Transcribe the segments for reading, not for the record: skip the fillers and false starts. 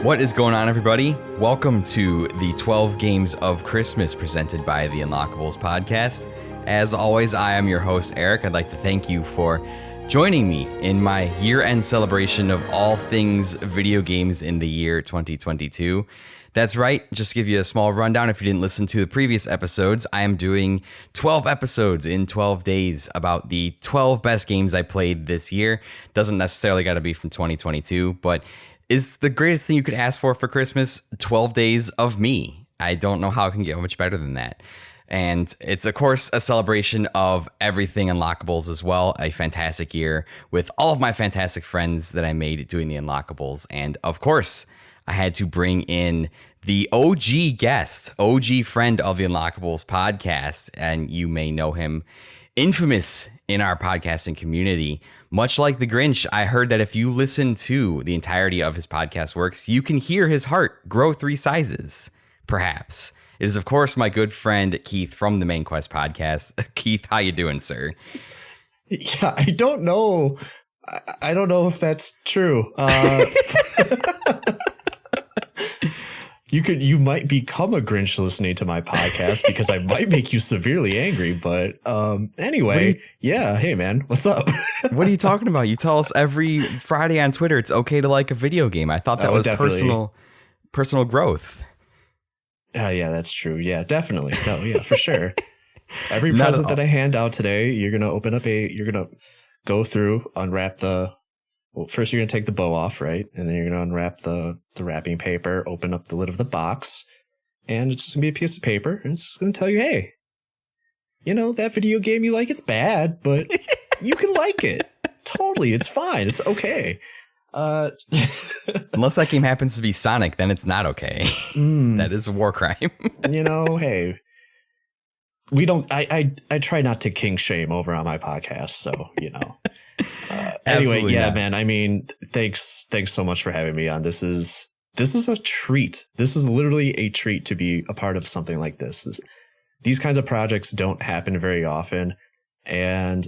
What is going on, everybody? Welcome to the 12 Games of Christmas presented by the Unlockables podcast. As always, I am your host, Eric. I'd like to thank you for joining me in my year-end celebration of all things video games in the year 2022. That's right. Just to give you a small rundown, if you didn't listen to the previous episodes, I am doing 12 episodes in 12 days about the 12 best games I played this year. Doesn't necessarily got to be from 2022, but is the greatest thing you could ask for Christmas 12 days of me. I don't know how it can get much better than that. And it's, of course, a celebration of everything Unlockables as well. A fantastic year with all of my fantastic friends that I made doing the Unlockables. And, of course, I had to bring in the OG guest, OG friend of the Unlockables podcast. And you may know him, infamous in our podcasting community. Much like the Grinch, I heard that if you listen to the entirety of his podcast works, you can hear his heart grow 3 sizes, perhaps. It is, of course, my good friend Keith from the Main Quest podcast. Keith, how you doing, sir? Yeah, I don't know. I don't know if that's true. You might become a Grinch listening to my podcast because I might make you severely angry. But anyway, yeah. Hey, man, what's up? What are you talking about? You tell us every Friday on Twitter it's okay to like a video game. I thought that was definitely personal growth. Yeah, that's true. Yeah, definitely. No, yeah, for sure. Every present that I hand out today, you're gonna you're gonna go through, unwrap first you're going to take the bow off, right? And then you're going to unwrap the wrapping paper, open up the lid of the box, and it's just going to be a piece of paper, and it's just going to tell you, hey, you know, that video game you like, it's bad, but you can like it. Totally, it's fine. It's okay. Unless that game happens to be Sonic, then it's not okay. That is a war crime. You know, hey, we don't, I try not to kink shame over on my podcast, so, you know. Anyway, yeah, not. Man. I mean, thanks so much for having me on. This is a treat. This is literally a treat to be a part of something like this. These kinds of projects don't happen very often, and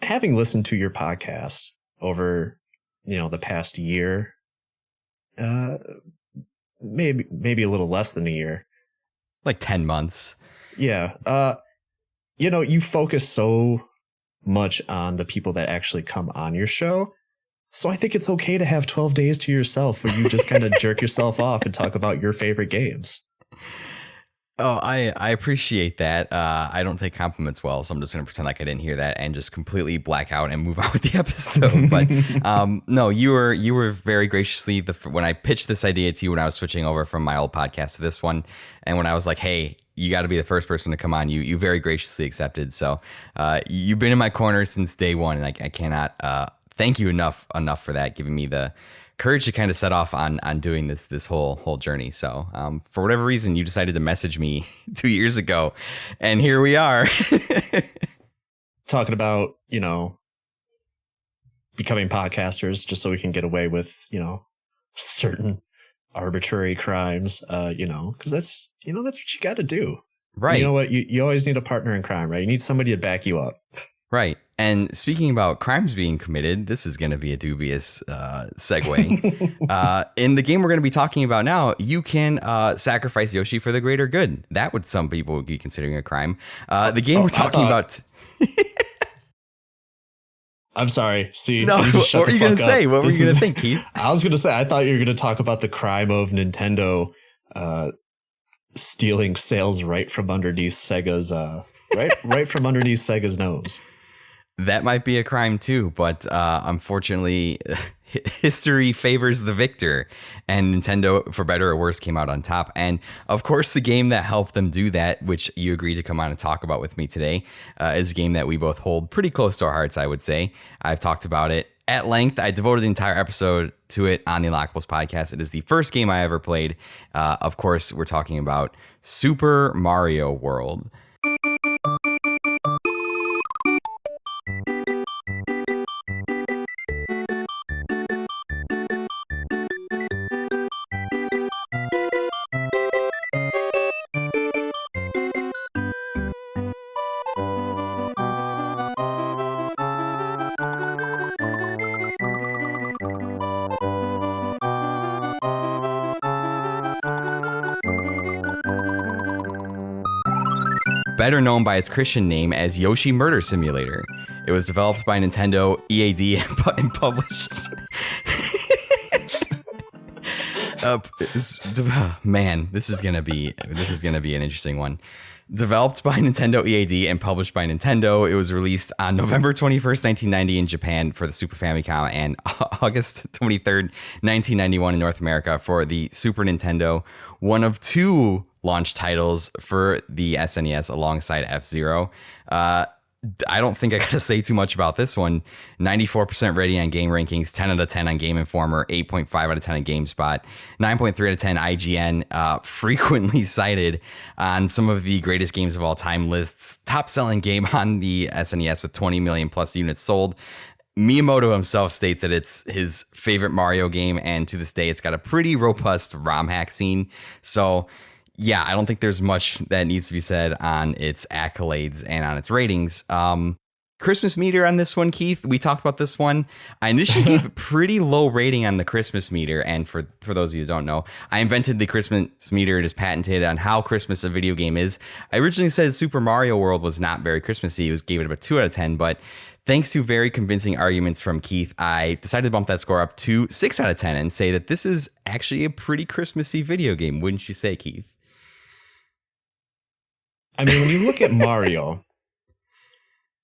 having listened to your podcast over, you know, the past year, maybe a little less than a year, like 10 months. Yeah. You know, you focus so much on the people that actually come on your show. So I think it's okay to have 12 days to yourself where you just kind of jerk yourself off and talk about your favorite games. Oh, I appreciate that. I don't take compliments well, so I'm just going to pretend like I didn't hear that and just completely black out and move on with the episode. But no, you were very graciously when I pitched this idea to you when I was switching over from my old podcast to this one, and when I was like, hey, you got to be the first person to come on, you very graciously accepted. So you've been in my corner since day one, and I cannot thank you enough for that, giving me the courage to kind of set off on doing this whole journey. So for whatever reason, you decided to message me 2 years ago, and here we are. Talking about, you know, becoming podcasters just so we can get away with, you know, certain arbitrary crimes, you know, because that's what you got to do. Right. You know what? You always need a partner in crime, right? You need somebody to back you up. Right. And speaking about crimes being committed, this is going to be a dubious segue. In the game we're going to be talking about now, you can sacrifice Yoshi for the greater good. That would some people would be considering a crime. The game we're talking about. I'm sorry. See, no, what were you going to say? What were you going to think, Keith? I was going to say, I thought you were going to talk about the crime of Nintendo stealing sales right from underneath Sega's right from underneath Sega's nose. That might be a crime too, but unfortunately, history favors the victor, and Nintendo, for better or worse, came out on top. And of course, the game that helped them do that, which you agreed to come on and talk about with me today, is a game that we both hold pretty close to our hearts, I would say. I've talked about it at length. I devoted the entire episode to it on the Unlockables podcast. It is the first game I ever played. Of course, we're talking about Super Mario World. better known by its Christian name as Yoshi Murder Simulator. It was developed by Nintendo EAD and published. Man, this is gonna be an interesting one. Developed by Nintendo EAD and published by Nintendo, it was released on November 21st, 1990 in Japan for the Super Famicom and August 23rd, 1991 in North America for the Super Nintendo. One of two launch titles for the SNES alongside F-Zero. I don't think I got to say too much about this one. 94% rating on Game Rankings, 10 out of 10 on Game Informer, 8.5 out of 10 on GameSpot, 9.3 out of 10 IGN, frequently cited on some of the greatest games of all time lists. Top selling game on the SNES with 20 million plus units sold. Miyamoto himself states that it's his favorite Mario game, and to this day, it's got a pretty robust ROM hack scene. So, yeah, I don't think there's much that needs to be said on its accolades and on its ratings. Christmas meter on this one, Keith. We talked about this one. I initially gave a pretty low rating on the Christmas meter. And for those of you who don't know, I invented the Christmas meter. It is patented on how Christmas a video game is. I originally said Super Mario World was not very Christmassy. Gave it about 2 out of 10. But thanks to very convincing arguments from Keith, I decided to bump that score up to 6 out of 10 and say that this is actually a pretty Christmassy video game. Wouldn't you say, Keith? I mean, when you look at Mario,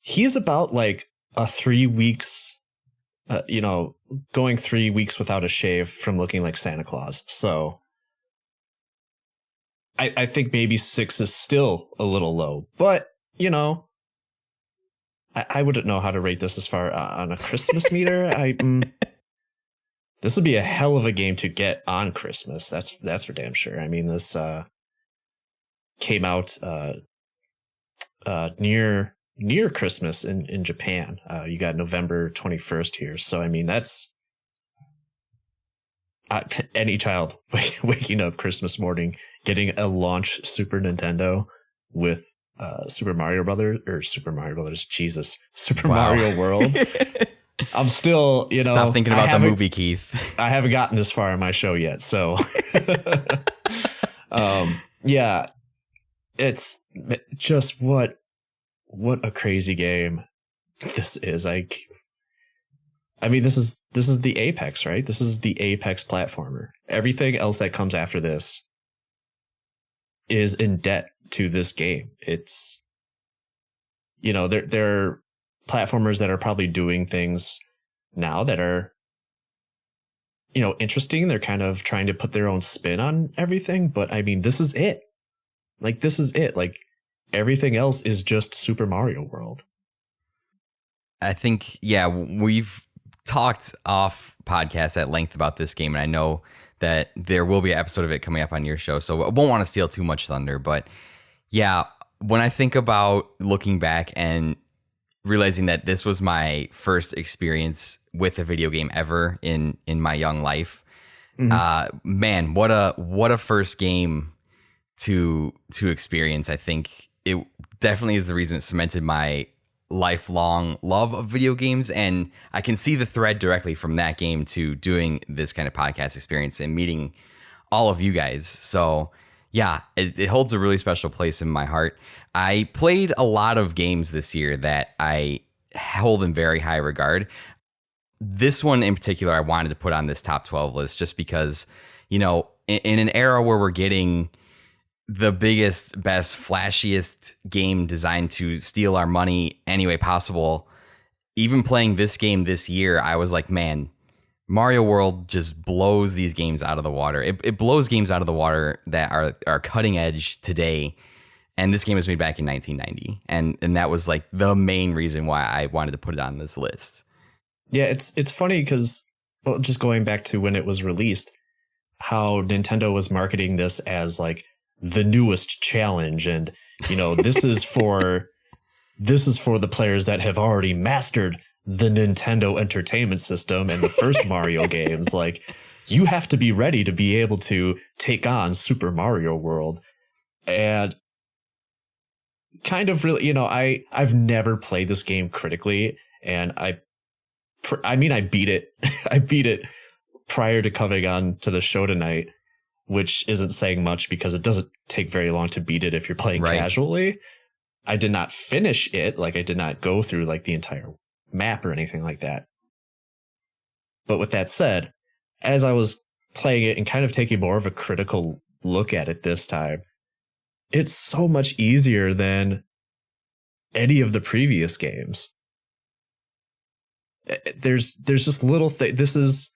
he's about like a 3 weeks, going 3 weeks without a shave from looking like Santa Claus. So I think maybe 6 is still a little low, but I wouldn't know how to rate this as far on a Christmas meter. This would be a hell of a game to get on Christmas. That's for damn sure. I mean, this came out near Christmas in Japan. You got November 21st here. So, I mean, that's any child waking up Christmas morning, getting a launch Super Nintendo with Super Mario Brothers. Jesus, Super Mario World. I'm still, Stop thinking about the movie, Keith. I haven't gotten this far in my show yet. So, yeah. It's just what a crazy game this is. I mean, this is the apex, right? This is the apex platformer. Everything else that comes after this is in debt to this game. It's, there are platformers that are probably doing things now that are, interesting. They're kind of trying to put their own spin on everything. But I mean, this is it. Like, this is it. Like, everything else is just Super Mario World. I think, yeah, we've talked off podcasts at length about this game, and I know that there will be an episode of it coming up on your show, so I won't want to steal too much thunder. But, yeah, when I think about looking back and realizing that this was my first experience with a video game ever in my young life, man, what a first game to experience. I think it definitely is the reason it cemented my lifelong love of video games, and I can see the thread directly from that game to doing this kind of podcast experience and meeting all of you guys. So yeah, it holds a really special place in my heart. I played a lot of games this year that I hold in very high regard. This one in particular I wanted to put on this top 12 list just because, in an era where we're getting the biggest, best, flashiest game designed to steal our money any way possible, even playing this game this year, I was like, man, Mario World just blows these games out of the water. It blows games out of the water that are cutting edge today. And this game was made back in 1990. And that was like the main reason why I wanted to put it on this list. Yeah, it's funny because, just going back to when it was released, how Nintendo was marketing this as like the newest challenge, and this is for the players that have already mastered the Nintendo Entertainment System and the first Mario games. Like, you have to be ready to be able to take on Super Mario World. And kind of really, I've never played this game critically, and I mean I beat it. I beat it prior to coming on to the show tonight, which isn't saying much because it doesn't take very long to beat it if you're playing casually. I did not finish it. Like, I did not go through like the entire map or anything like that. But with that said, as I was playing it and kind of taking more of a critical look at it this time, it's so much easier than any of the previous games. There's just little things. This is,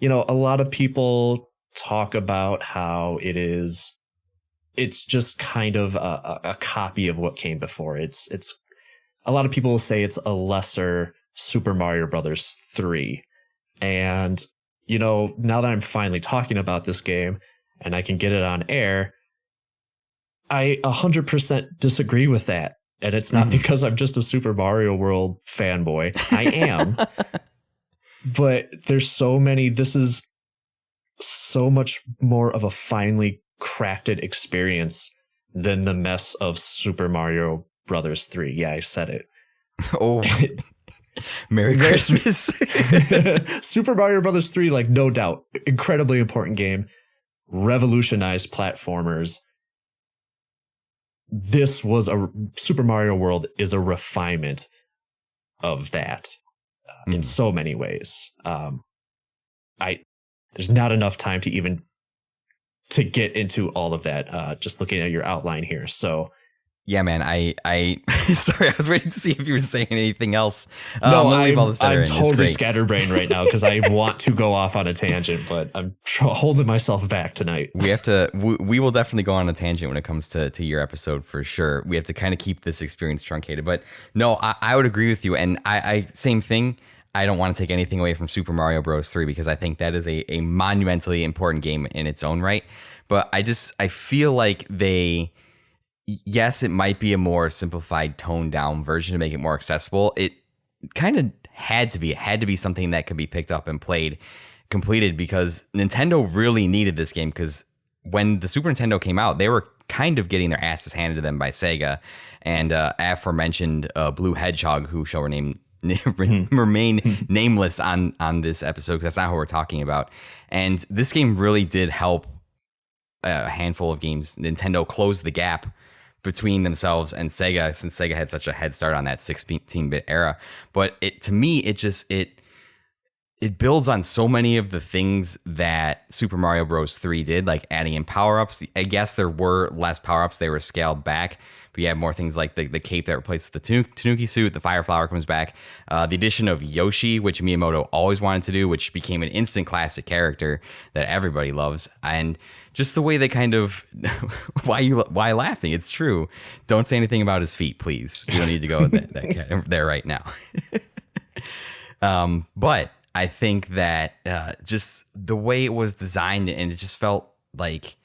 you know, a lot of people talk about how it's just kind of a copy of what came before. It's a lot of people will say it's a lesser Super Mario Brothers 3. And, you know, now that I'm finally talking about this game and I can get it on air, I 100% disagree with that. And it's not because I'm just a Super Mario World fanboy. I am. But there's so many. This is so much more of a finely crafted experience than the mess of Super Mario Brothers 3. Yeah, I said it. Oh, Merry Christmas. Super Mario Brothers 3, like, no doubt, incredibly important game, revolutionized platformers. This was Super Mario World is a refinement of that in so many ways. There's not enough time to even to get into all of that. Just looking at your outline here, so. Yeah, man, I sorry, I was waiting to see if you were saying anything else. No, I'm totally scatterbrained right now because I want to go off on a tangent, but I'm holding myself back tonight. We will definitely go on a tangent when it comes to your episode for sure. We have to kind of keep this experience truncated, but no, I would agree with you. And I same thing. I don't want to take anything away from Super Mario Bros. 3 because I think that is a monumentally important game in its own right. But I feel like yes, it might be a more simplified, toned down version to make it more accessible. It kind of had to be. It had to be something that could be picked up and completed because Nintendo really needed this game because when the Super Nintendo came out, they were kind of getting their asses handed to them by Sega and aforementioned Blue Hedgehog, who shall remain nameless on this episode because that's not who we're talking about. And this game really did help a handful of games. Nintendo closed the gap between themselves and Sega, since Sega had such a head start on that 16-bit era. But to me, it builds on so many of the things that Super Mario Bros. 3 did, like adding in power-ups. I guess there were less power-ups. They were scaled back. But you have more things like the cape that replaces the Tanuki suit. The Fire Flower comes back. The addition of Yoshi, which Miyamoto always wanted to do, which became an instant classic character that everybody loves. And just the way they kind of why laughing? It's true. Don't say anything about his feet, please. You don't need to go there right now. But I think that just the way it was designed, and it just felt like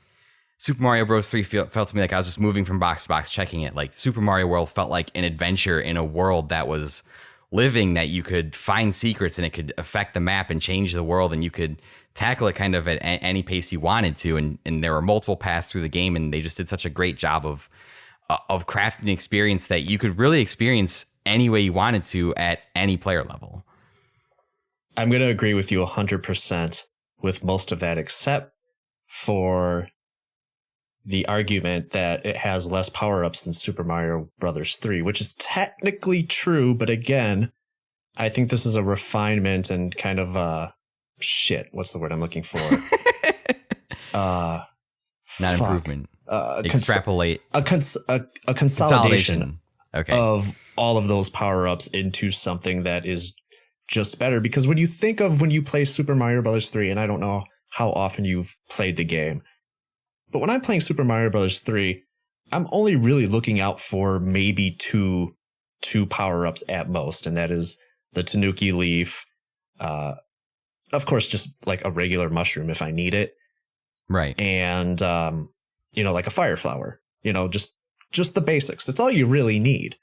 Super Mario Bros. 3 felt to me like I was just moving from box to box, checking it. Like Super Mario World felt like an adventure in a world that was living, that you could find secrets and it could affect the map and change the world, and you could tackle it kind of at any pace you wanted to. And there were multiple paths through the game, and they just did such a great job of crafting an experience that you could really experience any way you wanted to at any player level. I'm going to agree with you 100% with most of that, except for the argument that it has less power-ups than Super Mario Brothers 3, which is technically true, but again, I think this is a refinement and kind of what's the word I'm looking for? Not improvement. Extrapolate. A consolidation of all of those power-ups into something that is just better. Because when you play Super Mario Brothers 3, and I don't know how often you've played the game, but when I'm playing Super Mario Bros. 3, I'm only really looking out for maybe two power-ups at most, and that is the Tanuki Leaf, of course, just like a regular mushroom if I need it, right? And like a Fire Flower, just the basics. That's all you really need.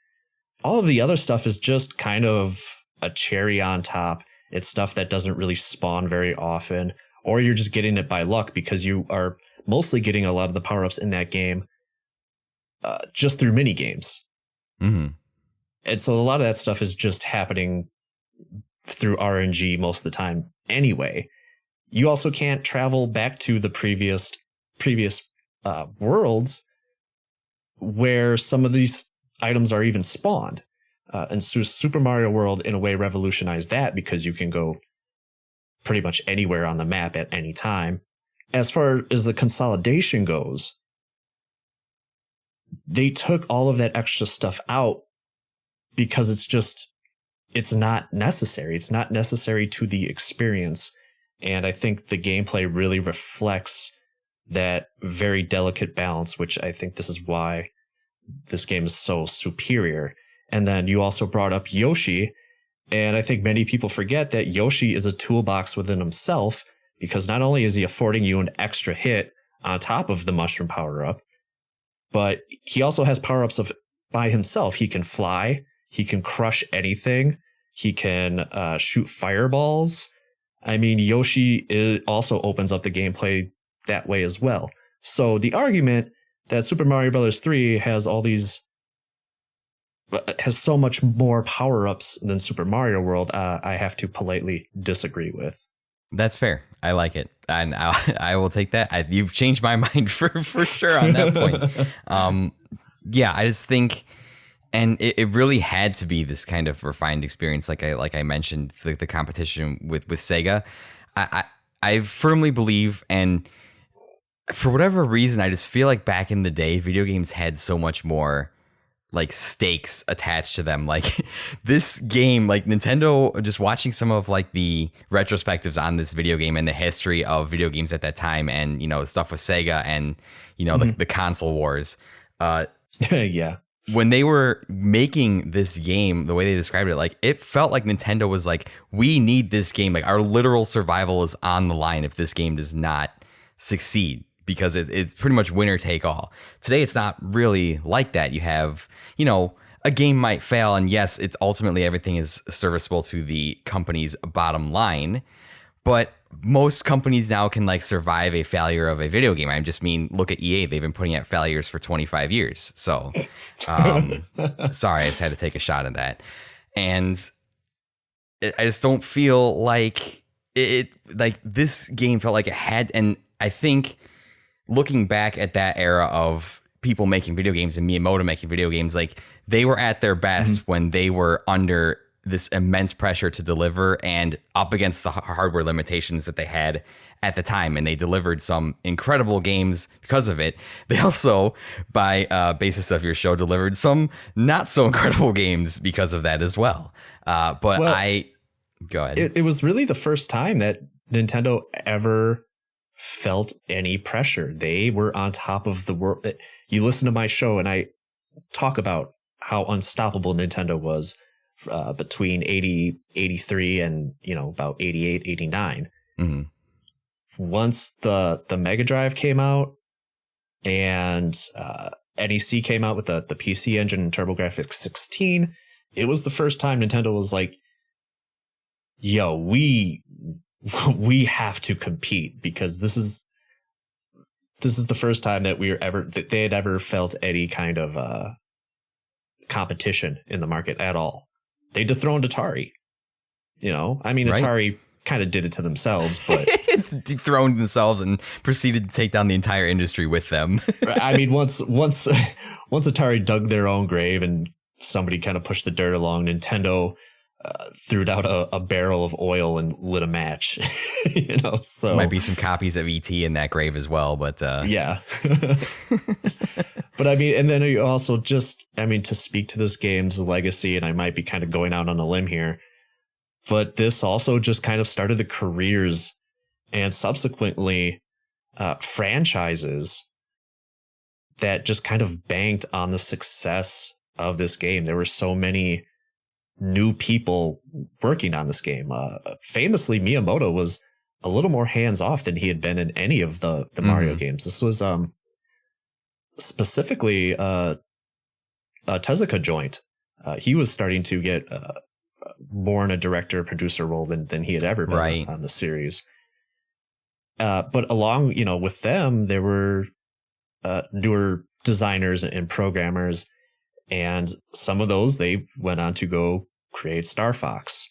All of the other stuff is just kind of a cherry on top. It's stuff that doesn't really spawn very often, or you're just getting it by luck because you are mostly getting a lot of the power-ups in that game just through mini games. Mm-hmm. And so a lot of that stuff is just happening through RNG most of the time anyway. You also can't travel back to the previous worlds where some of these items are even spawned. And so Super Mario World, in a way, revolutionized that because you can go pretty much anywhere on the map at any time. As far as the consolidation goes, they took all of that extra stuff out because it's not necessary. It's not necessary to the experience. And I think the gameplay really reflects that very delicate balance, which I think this is why this game is so superior. And then you also brought up Yoshi. And I think many people forget that Yoshi is a toolbox within himself, because not only is he affording you an extra hit on top of the mushroom power-up, but he also has power-ups by himself. He can fly. He can crush anything. He can shoot fireballs. I mean, Yoshi also opens up the gameplay that way as well. So the argument that Super Mario Bros. 3 has so much more power-ups than Super Mario World, I have to politely disagree with. That's fair. I like it. And I will take that. You've changed my mind for sure on that point. Yeah, I just think, and it really had to be this kind of refined experience. Like I mentioned, the competition with Sega. I firmly believe, and for whatever reason, I just feel like back in the day, video games had so much more like stakes attached to them. Like this game, like Nintendo, just watching some of like the retrospectives on this video game and the history of video games at that time, and stuff with Sega and the console wars. Yeah. When they were making this game, the way they described it, like it felt like Nintendo was like, we need this game. Like our literal survival is on the line if this game does not succeed, because it's pretty much winner take all. Today, it's not really like that. You have, a game might fail, and yes, it's ultimately everything is serviceable to the company's bottom line, but most companies now can like survive a failure of a video game. I just mean, look at EA. They've been putting out failures for 25 years. So, sorry, I just had to take a shot at that. And I just don't feel like like this game felt like it had, and I think looking back at that era of people making video games and Miyamoto making video games, like they were at their best when they were under this immense pressure to deliver and up against the hardware limitations that they had at the time. And they delivered some incredible games because of it. They also, by basis of your show, delivered some not so incredible games because of that as well. Go ahead. It was really the first time that Nintendo ever felt any pressure. They were on top of the world. You listen to my show and I talk about how unstoppable Nintendo was between 83 and about 88, 89. Mm-hmm. Once the Mega Drive came out and NEC came out with the PC Engine and TurboGrafx 16, it was the first time Nintendo was like, yo, we have to compete, because this is the first time that they had ever felt any kind of competition in the market at all. They dethroned Atari. I mean, right. Atari kind of did it to themselves, but dethroned themselves and proceeded to take down the entire industry with them. I mean, once Atari dug their own grave and somebody kind of pushed the dirt along, Nintendo threw out a barrel of oil and lit a match. So might be some copies of ET in that grave as well, but yeah. But I mean, and then you also to speak to this game's legacy, and I might be kind of going out on a limb here, but this also just kind of started the careers and subsequently franchises that just kind of banked on the success of this game. There were so many new people working on this game. Famously, Miyamoto was a little more hands-off than he had been in any of the Mario games. This was specifically a Tezuka joint. He was starting to get more in a director-producer role than he had ever been on the series. But along, with them, there were newer designers and programmers, and some of those, they went on to go create Star Fox.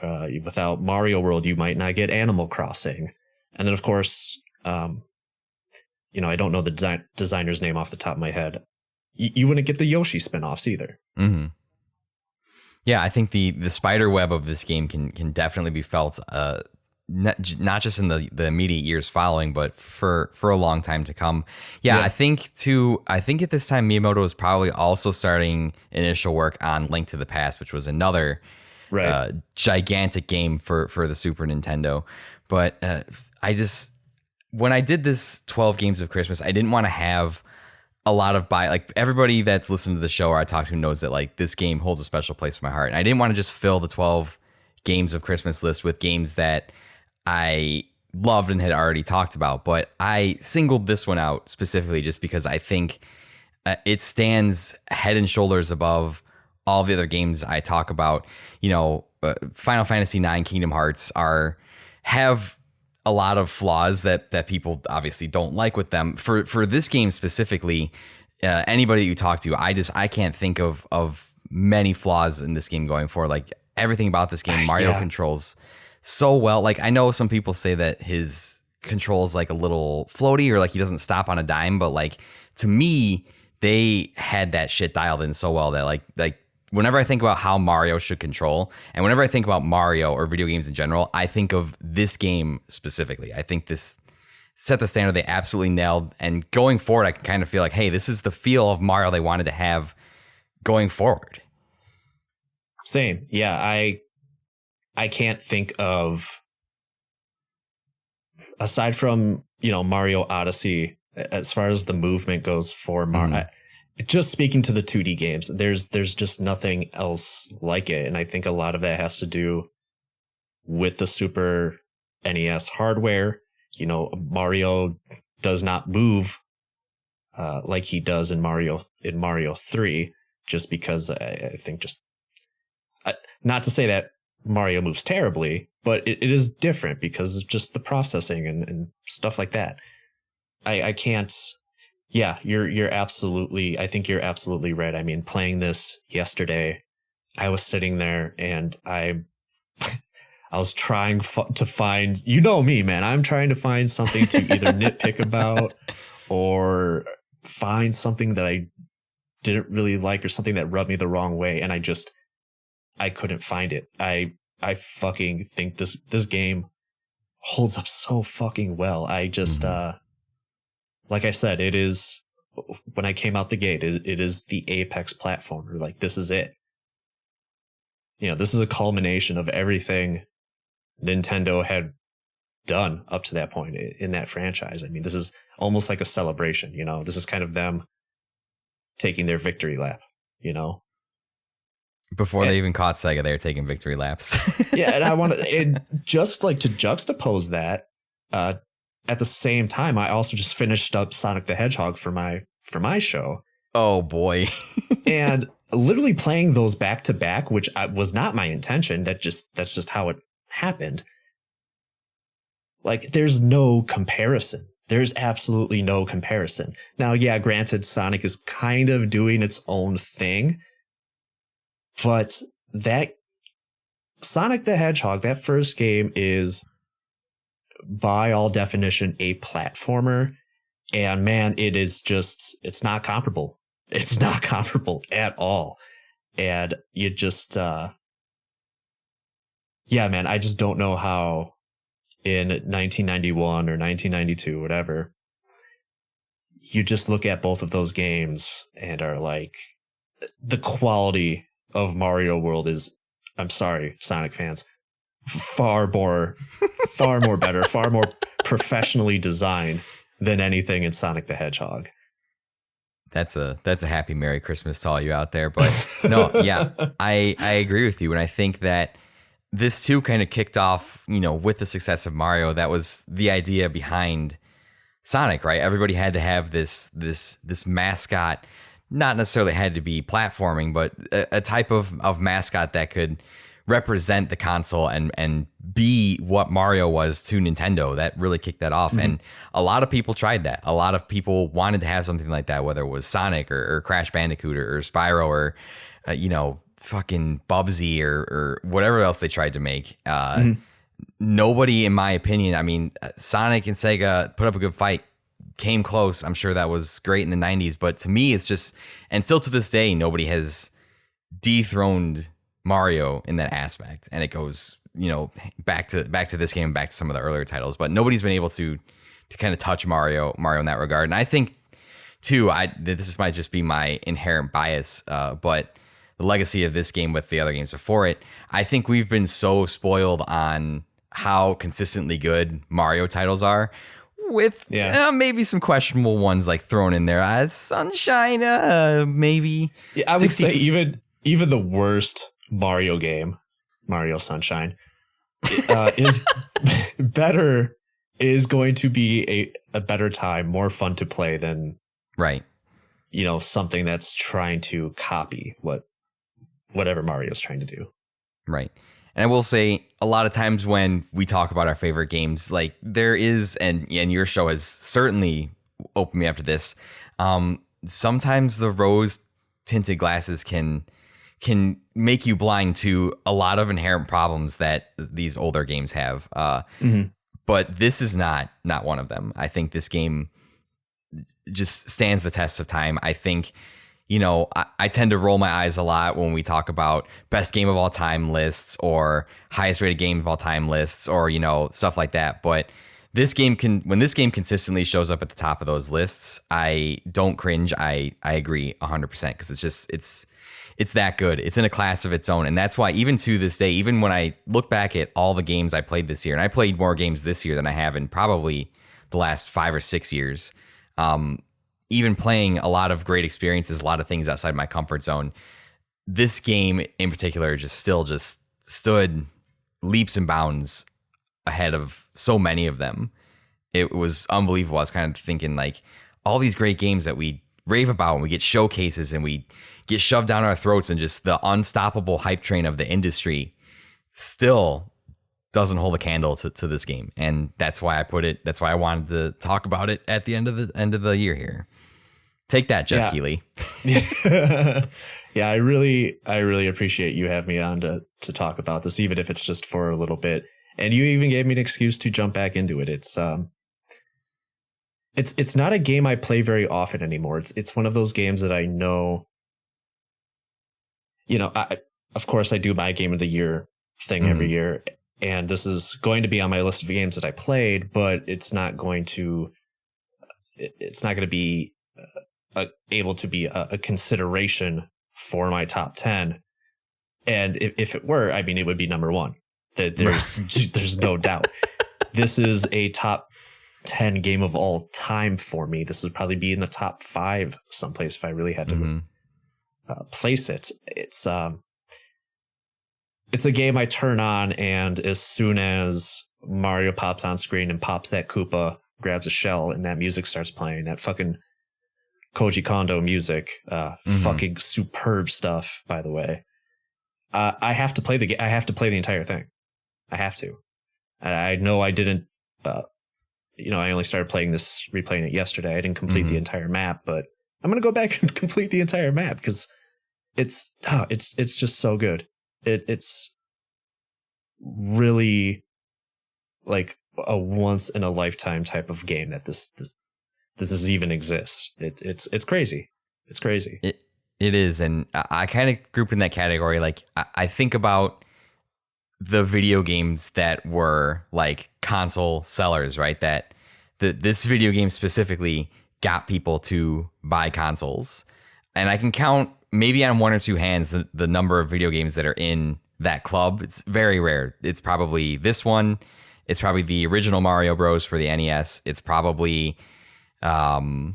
Without Mario World, you might not get Animal Crossing. And then, of course, I don't know the designer's name off the top of my head. you wouldn't get the Yoshi spinoffs either. Mm-hmm. Yeah, I think the spider web of this game can definitely be felt, not just in the immediate years following, but for a long time to come. Yeah. I think at this time Miyamoto was probably also starting initial work on Link to the Past, which was another gigantic game for the Super Nintendo. But when I did this 12 games of Christmas, I didn't want to have a lot of like everybody that's listened to the show or I talked to knows that like this game holds a special place in my heart. And I didn't want to just fill the 12 games of Christmas list with games that I loved and had already talked about, but I singled this one out specifically just because I think it stands head and shoulders above all the other games I talk about. Final Fantasy IX, Kingdom Hearts have a lot of flaws that people obviously don't like with them. For this game specifically, anybody that you talk to, I can't think of many flaws in this game going forward. Like everything about this game, Mario controls so well. Like I know some people say that his controls like a little floaty or like he doesn't stop on a dime, but like to me, they had that shit dialed in so well that like whenever I think about how Mario should control, and whenever I think about Mario or video games in general, I think of this game specifically. I think this set the standard they absolutely nailed. And going forward, I can kind of feel like, hey, this is the feel of Mario they wanted to have going forward. Same. Yeah, I can't think of, aside from, Mario Odyssey, as far as the movement goes for Mario, just speaking to the 2D games, there's just nothing else like it. And I think a lot of that has to do with the Super NES hardware. Mario does not move like he does in Mario 3, just because I think not to say that Mario moves terribly, but it is different because of just the processing and stuff like that. I can't. Yeah, you're absolutely. I think you're absolutely right. I mean, playing this yesterday, I was sitting there and I was trying to find. You know me, man. I'm trying to find something to either nitpick about or find something that I didn't really like or something that rubbed me the wrong way, and I couldn't find it. I fucking think this game holds up so fucking well. I just like I said, it is, when I came out the gate, it is the apex platformer. Like, this is it. This is a culmination of everything Nintendo had done up to that point in that franchise. I mean, this is almost like a celebration, this is kind of them taking their victory lap, Before they even caught Sega, they were taking victory laps. Yeah, and I want to just like to juxtapose that. At the same time, I also just finished up Sonic the Hedgehog for my show. Oh boy! And literally playing those back to back, which was not my intention. That's just how it happened. Like, there's no comparison. There's absolutely no comparison. Now, yeah, granted, Sonic is kind of doing its own thing. But that Sonic the Hedgehog, that first game, is by all definition a platformer. And man, it's not comparable. It's not comparable at all. And you just, yeah, man, I just don't know how in 1991 or 1992, whatever, you just look at both of those games and are like, the quality of Mario World is, I'm sorry, Sonic fans, far more better, far more professionally designed than anything in Sonic the Hedgehog. That's a happy Merry Christmas to all you out there. But no, yeah, I agree with you. And I think that this too kind of kicked off, with the success of Mario. That was the idea behind Sonic, right? Everybody had to have this mascot. Not necessarily had to be platforming, but a type of mascot that could represent the console and be what Mario was to Nintendo. That really kicked that off. Mm-hmm. And a lot of people tried that. A lot of people wanted to have something like that, whether it was Sonic or Crash Bandicoot or Spyro or, fucking Bubsy or whatever else they tried to make. Nobody, in my opinion, I mean, Sonic and Sega put up a good fight, came close. I'm sure that was great in the 90s, but to me, it's just, and still to this day, nobody has dethroned Mario in that aspect. And it goes, back to this game, back to some of the earlier titles, but nobody's been able to kind of touch Mario in that regard. And I think too, this might just be my inherent bias, but the legacy of this game with the other games before it, I think we've been so spoiled on how consistently good Mario titles are, with maybe some questionable ones like thrown in there. Sunshine, maybe. Yeah, I would say even the worst Mario game, Mario Sunshine, is better. Is going to be a better time, more fun to play than something that's trying to copy whatever Mario's trying to do. Right. And I will say, a lot of times when we talk about our favorite games, like there is, and your show has certainly opened me up to this, sometimes the rose tinted glasses can make you blind to a lot of inherent problems that these older games have. But this is not one of them. I think this game just stands the test of time. I think, I tend to roll my eyes a lot when we talk about best game of all time lists or highest rated game of all time lists or, stuff like that. But when this game consistently shows up at the top of those lists, I don't cringe. I agree 100% because it's that good. It's in a class of its own. And that's why even to this day, even when I look back at all the games I played this year, and I played more games this year than I have in probably the last 5 or 6 years, even playing a lot of great experiences, a lot of things outside my comfort zone, this game in particular just stood leaps and bounds ahead of so many of them. It was unbelievable. I was kind of thinking like all these great games that we rave about and we get showcases and we get shoved down our throats, and just the unstoppable hype train of the industry still doesn't hold a candle to this game. And that's why I wanted to talk about it at the end of the year here. Take that, Jeff Keighley. Yeah, I really appreciate you having me on to talk about this, even if it's just for a little bit. And you even gave me an excuse to jump back into it. It's not a game I play very often anymore. It's one of those games that I know, of course I do my game of the year thing every year. And this is going to be on my list of games that I played, but it's not going to be able to be a consideration for my top 10. And if it were, I mean, it would be number one. There's no doubt. This is a top 10 game of all time for me. This would probably be in the top 5 someplace if I really had to place it. It's a game I turn on, and as soon as Mario pops on screen and pops that Koopa, grabs a shell, and that music starts playing, that fucking Koji Kondo music, fucking superb stuff, by the way. I have to play the entire thing. I have to. I know I didn't. I only started replaying it yesterday. I didn't complete the entire map, but I'm gonna go back and complete the entire map because it's just so good. It's really like a once in a lifetime type of game that this even exists. It's crazy. It's crazy. It is, and I kind of group in that category. Like I think about the video games that were like console sellers, right? That this video game specifically got people to buy consoles, and I can count maybe on one or two hands the number of video games that are in that club. It's very rare. It's probably this one. It's probably the original Mario Bros. For the NES. It's probably Pokemon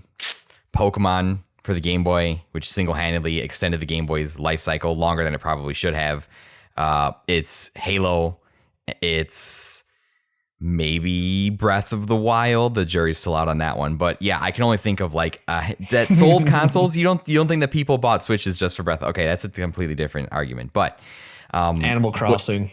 for the Game Boy, which single-handedly extended the Game Boy's life cycle longer than it probably should have. It's Halo. It's maybe Breath of the Wild. The jury's still out on that one, but yeah, I can only think of like that sold consoles. You don't think that people bought Switches just for Breath? Okay, that's a completely different argument. But Animal Crossing.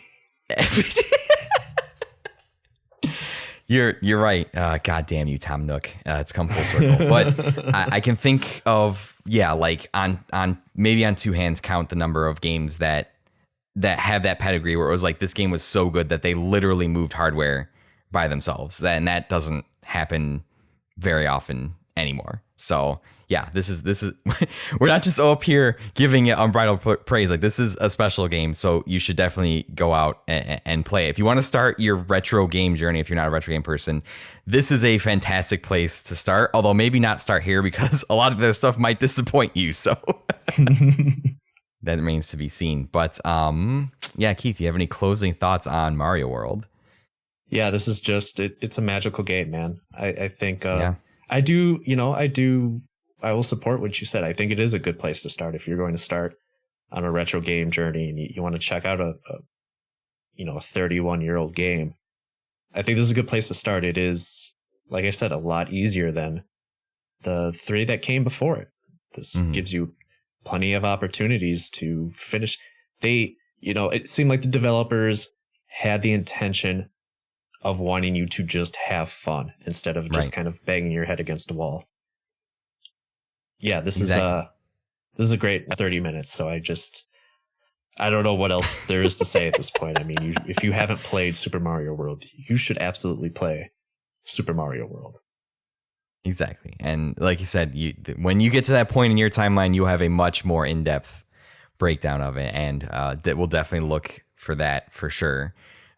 You're right. God damn you, Tom Nook. It's come full circle. But I can think of like on maybe on two hands count the number of games that have that pedigree where it was like this game was so good that they literally moved hardware by themselves. And that doesn't happen very often anymore. So yeah, this is we're not just up here giving it unbridled praise. Like, this is a special game, so you should definitely go out and play it. If you want to start your retro game journey, if you're not a retro game person, this is a fantastic place to start. Although maybe not start here, because a lot of this stuff might disappoint you. So that remains to be seen. But yeah, Keith, do you have any closing thoughts on Mario World? Yeah, this is just it's a magical game, man. I think I will support what you said. I think it is a good place to start if you're going to start on a retro game journey and you want to check out a 31-year-old game. I think this is a good place to start. It is, like I said, a lot easier than the 3 that came before it. This gives you plenty of opportunities to finish. It seemed like the developers had the intention of wanting you to just have fun instead of just kind of banging your head against a wall. Yeah, this is a great 30 minutes. So I don't know what else there is to say at this point. I mean, if you haven't played Super Mario World, you should absolutely play Super Mario World. Exactly. And like you said, when you get to that point in your timeline, you'll have a much more in-depth breakdown of it. And we'll definitely look for that for sure.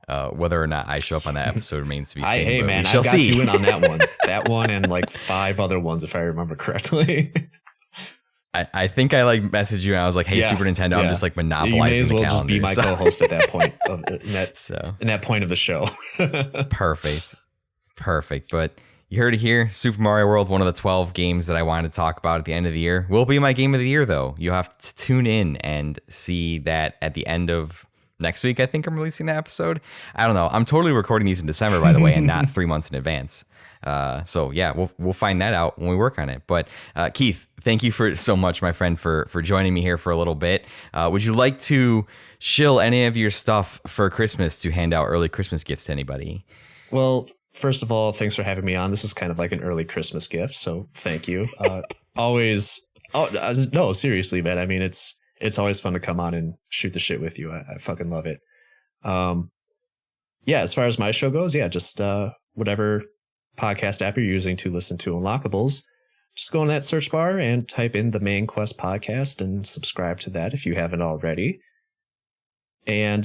Whether or not I show up on that episode remains to be seen. Hey, man, I got you in on that one. That one and like 5 other ones, if I remember correctly. I think I messaged you and I was like, hey, Super Nintendo, I'm just like monopolizing the calendar. You may as well just be my co-host at that point, in that point of the show. Perfect. But you heard it here. Super Mario World, one of the 12 games that I wanted to talk about at the end of the year, will be my game of the year, though. You'll have to tune in and see that at the end of next week. I think I'm releasing that episode. I don't know. I'm totally recording these in December, by the way, and not 3 months in advance. So yeah, we'll find that out when we work on it. But Keith, thank you so much, my friend, for joining me here for a little bit. Would you like to shill any of your stuff for Christmas to hand out early Christmas gifts to anybody? Well, first of all, thanks for having me on. This is kind of like an early Christmas gift, so thank you. No, seriously, man. I mean, it's always fun to come on and shoot the shit with you. I fucking love it. As far as my show goes, just whatever podcast app you're using to listen to Unlockables, just go in that search bar and type in the Main Quest podcast and subscribe to that if you haven't already. And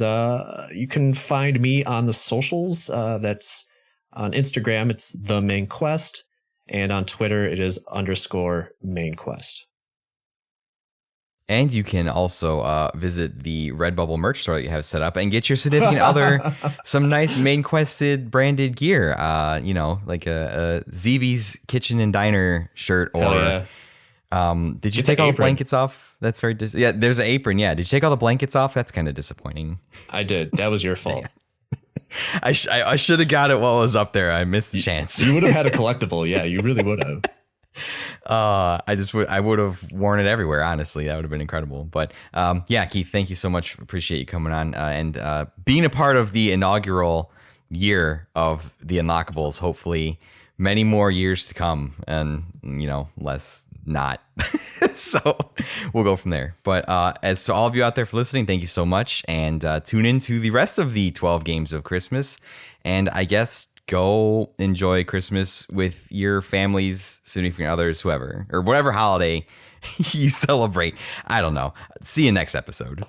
you can find me on the socials. That's on Instagram, it's The Main Quest. And on Twitter, it is _Main Quest. And you can also visit the Redbubble merch store that you have set up and get your significant other some nice Main Quested branded gear. Like a ZB's Kitchen and Diner shirt. Or did you take all the blankets off? That's very there's an apron. Yeah. Did you take all the blankets off? That's kind of disappointing. I did. That was your fault. I should have got it while I was up there. I missed the chance. You would have had a collectible. Yeah, you really would have. I would have worn it everywhere. Honestly, that would have been incredible. But Keith, thank you so much. Appreciate you coming on and being a part of the inaugural year of the Unlockables. Hopefully, many more years to come, and less not. So we'll go from there. But as to all of you out there for listening, thank you so much, and tune into the rest of the 12 games of Christmas. And I guess go enjoy Christmas with your families, significant others, whoever, or whatever holiday you celebrate. I don't know. See you next episode.